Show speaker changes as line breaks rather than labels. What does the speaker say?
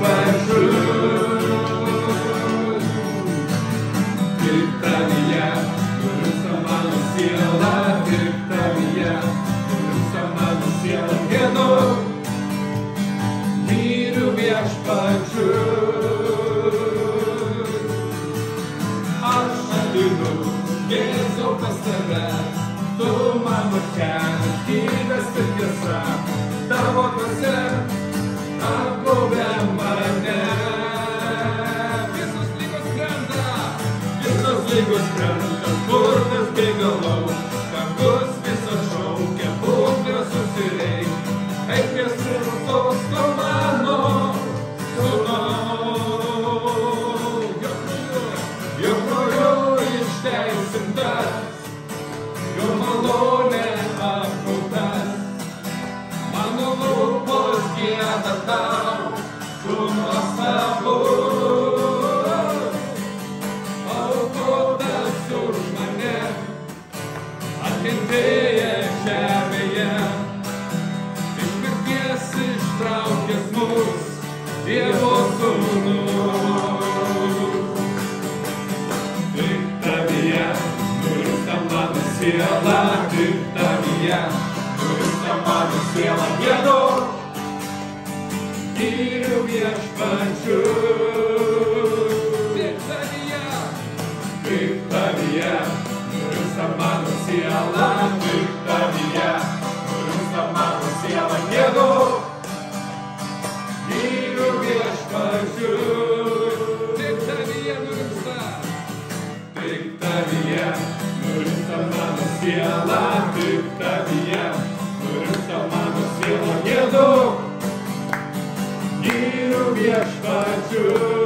viešpačius. Tik tavyje nurimsta mano siela, tik tavyje nurimsta mano siela. Gėdu, myliu viešpačius. Aš ateinu, Jėzau, pas tave, tu mano kelias, gyvas ir tiesa, tavo dvasia apgaubia mane. Visos ligos krenta, smurtas bėga lauk, dangus visas šaukia, būk drąsus ir eik, eik prie sūnaus, tu mano sūnau. Jo krauju išteisintas, jo malonė apgautas, mano lūpos gieda tau, tu nuostabus. Aukotas už mane, atkentėjęs žemėje, iš mirties ištraukęs mus, Dievo sūnus. Tik tavyje nurimsta mano siela, tik tavyje nurimsta mano siela. Gėdu, myliu viešpačius. Tik tavyje nurimsta mano siela, tik tavyje nurimsta mano siela. Gėdu, myliu viešpačius. Tik tavyje nurimsta, tik tavyje nurimsta mano siela, tik tavyje nurimsta mano siela. Gėdu, myliu viešpačius.